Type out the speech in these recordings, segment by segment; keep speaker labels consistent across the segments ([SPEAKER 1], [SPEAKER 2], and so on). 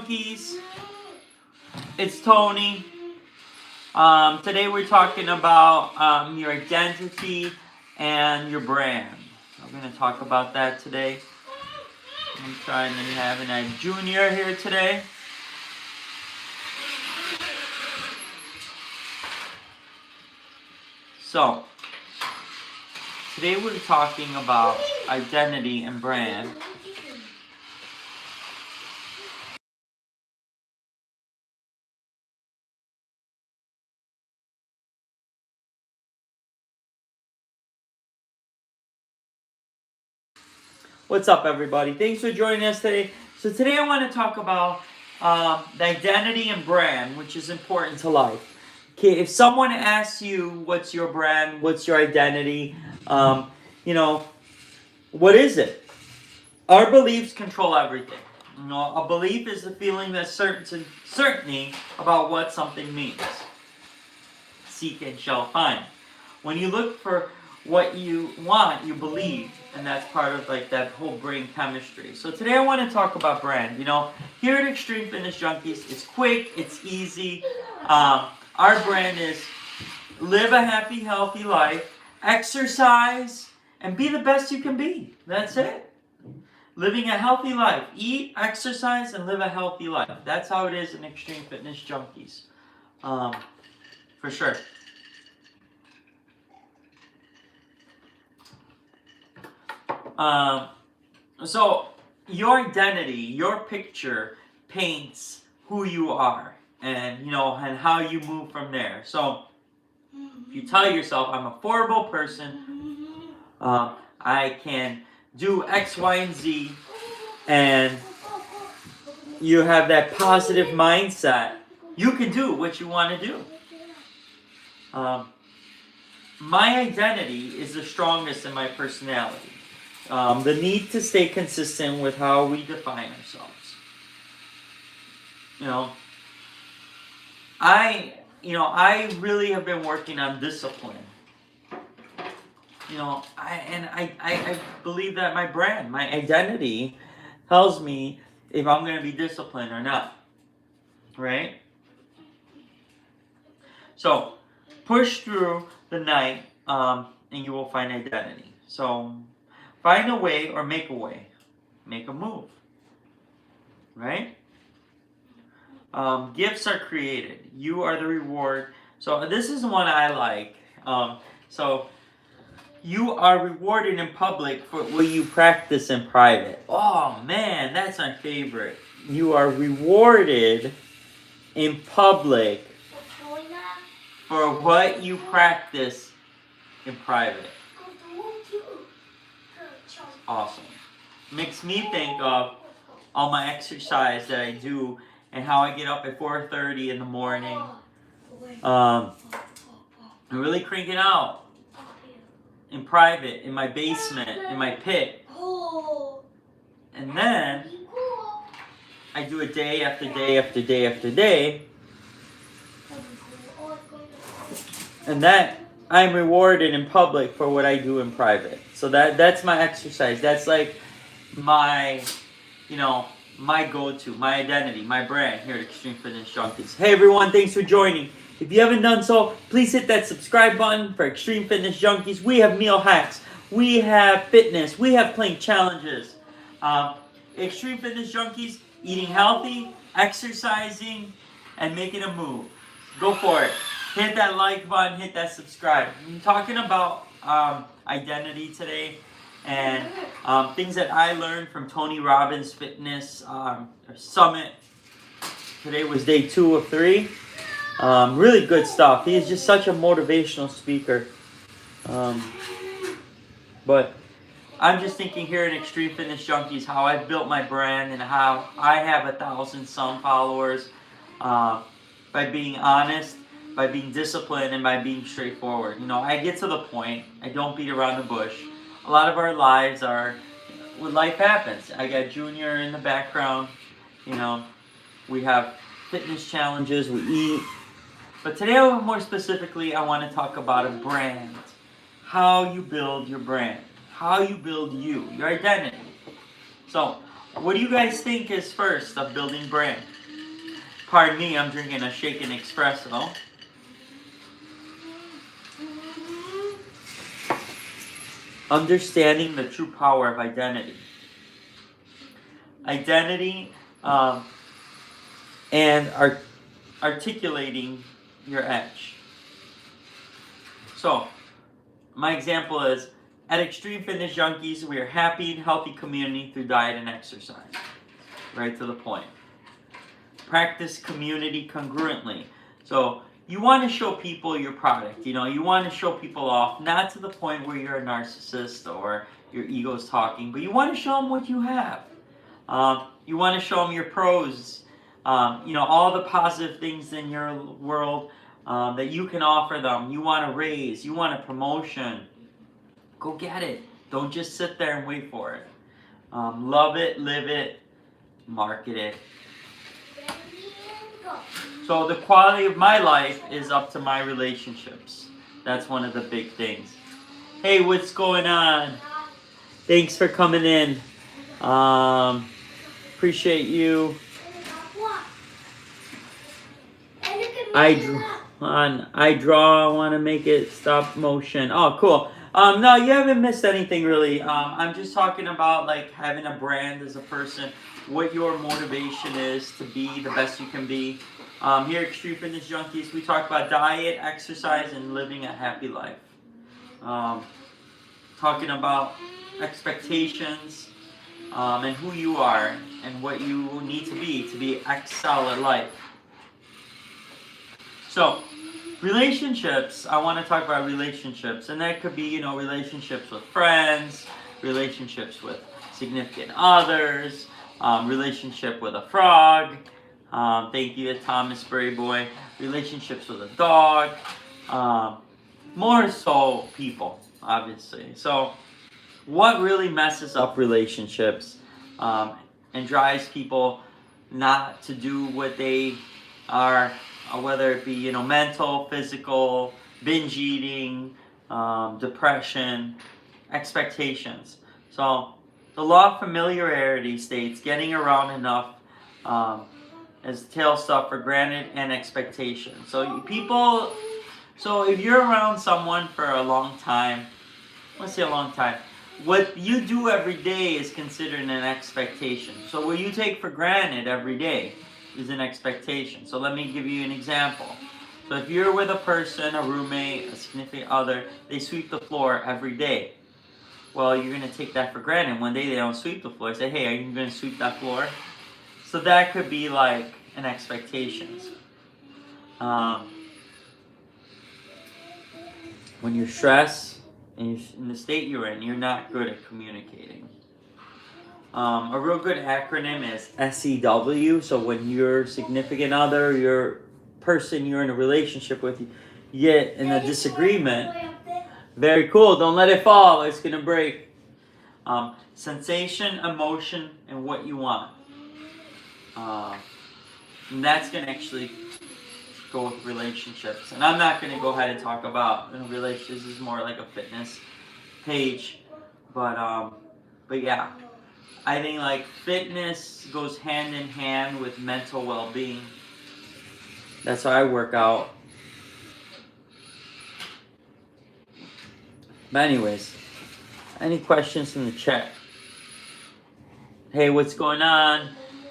[SPEAKER 1] Junkies. It's Tony. Today we're talking about your identity and your brand. We're going to talk about that today. I'm trying to have a junior here today. So, today we're talking about identity and brand. What's up, everybody? Thanks for joining us today. So today I want to talk about the identity and brand, which is important to life. Okay, if someone asks you what's your brand, what's your identity, what is it? Our beliefs control everything. A belief is the feeling that certainty about what something means. Seek and shall find. When you look for what you want, you believe, and that's part of that whole brain chemistry. So today I want to talk about brand. Here at Xtreme Fitness Junkies, it's quick, it's easy. Our brand is live a happy, healthy life, exercise, and be the best you can be. That's it. Living a healthy life. Eat, exercise, and live a healthy life. That's how it is in Xtreme Fitness Junkies. For sure. So your identity, your picture paints who you are and how you move from there. So if you tell yourself, I'm a affordable person, I can do X, Y, and Z, and you have that positive mindset, you can do what you want to do. My identity is the strongest in my personality. The need to stay consistent with how we define ourselves. I really have been working on discipline. I believe that my brand, my identity, tells me if I'm going to be disciplined or not. Right? So, push through the night, and you will find identity. So, find a way or make a way. Make a move. Right? Gifts are created. You are the reward. So this is one I like. So you are rewarded in public for what you practice in private. Oh man, that's my favorite. You are rewarded in public for what you practice in private. Awesome. Makes me think of all my exercise that I do and how I get up at 4:30 in the morning. I'm really cranking out in private, in my basement, in my pit. And then I do it day after day after day after day. And that I'm rewarded in public for what I do in private. So that's my exercise. That's like my, my go-to, my identity, my brand here at Xtreme Fitness Junkies. Hey everyone, thanks for joining. If you haven't done so, please hit that subscribe button for Xtreme Fitness Junkies. We have meal hacks, we have fitness, we have playing challenges. Xtreme Fitness Junkies, eating healthy, exercising, and making a move. Go for it. Hit that like button, hit that subscribe. I'm talking about identity today and things that I learned from Tony Robbins Fitness Summit. Today was day 2 of 3. Really good stuff. He is just such a motivational speaker. But I'm just thinking here in Xtreme Fitness Junkies how I've built my brand and how I have 1,000 some followers by being honest, by being disciplined, and by being straightforward. I get to the point. I don't beat around the bush. A lot of our lives are, when life happens. I got Junior in the background. We have fitness challenges. We eat. But today, more specifically, I want to talk about a brand. How you build your brand. How you build you, your identity. So, what do you guys think is first of building brand? Pardon me, I'm drinking a shaken espresso. Understanding the true power of identity. Identity and articulating your edge. So, my example is, at Xtreme Fitness Junkies, we are happy and healthy community through diet and exercise. Right to the point. Practice community congruently. So, you want to show people your product. You want to show people off, not to the point where you're a narcissist or your ego's talking, but you want to show them what you have. You want to show them your pros, all the positive things in your world that you can offer them. You want a raise, you want a promotion. Go get it. Don't just sit there and wait for it. Love it, live it, market it. So the quality of my life is up to my relationships. That's one of the big things. Hey, what's going on? Thanks for coming in. Appreciate you. I draw. I want to make it stop motion. Oh, cool. No, you haven't missed anything really. I'm just talking about like having a brand as a person, what your motivation is to be the best you can be. Here at Xtreme Fitness Junkies, we talk about diet, exercise, and living a happy life. Talking about expectations and who you are and what you need to be excel at life. So, relationships, I want to talk about relationships, and that could be, relationships with friends, relationships with significant others, relationship with a frog, thank you, Thomas Berry Boy, relationships with a dog, more so people, obviously. So, what really messes up relationships and drives people not to do what they are, whether it be mental, physical, binge eating, depression, expectations. So the law of familiarity states getting around enough as tail stuff for granted and expectation. So if you're around someone for a long time, let's say a long time, what you do every day is considered an expectation. So what you take for granted every day is an expectation. So let me give you an example. So if you're with a person, a roommate, a significant other, they sweep the floor every day. Well, you're going to take that for granted. One day they don't sweep the floor. Say, hey, are you going to sweep that floor? So that could be like an expectation. When you're stressed and you're in the state you're in, you're not good at communicating. A real good acronym is SEW. So when your significant other, your person you're in a relationship with, you get in a disagreement. Very cool. Don't let it fall. It's going to break. Sensation, emotion, and what you want. And that's going to actually go with relationships. And I'm not going to go ahead and talk about relationships. This is more like a fitness page. But yeah. I think like fitness goes hand in hand with mental well-being. That's how I work out. But anyways, any questions in the chat? Hey, what's going on?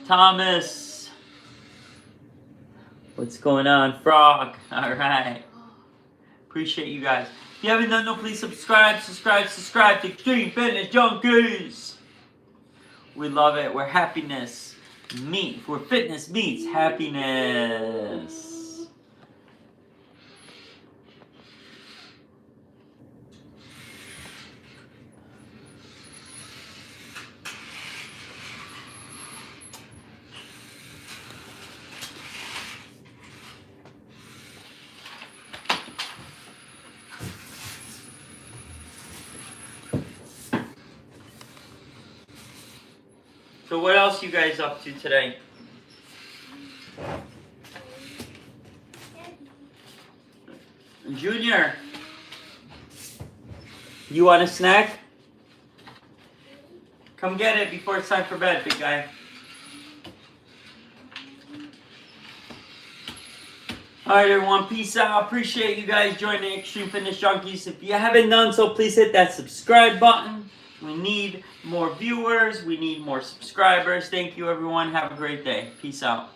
[SPEAKER 1] Thomas. What's going on? Frog. All right. Appreciate you guys. If you haven't done so, please subscribe to Xtreme Fitness Junkies. We love it. Where happiness meets, where fitness meets happiness. So what else you guys up to today? Junior, you want a snack? Come get it before it's time for bed, big guy. Alright, everyone. Peace out. Appreciate you guys joining Extreme Fitness Junkies. If you haven't done so, please hit that subscribe button. We need more viewers. We need more subscribers. Thank you, everyone. Have a great day. Peace out.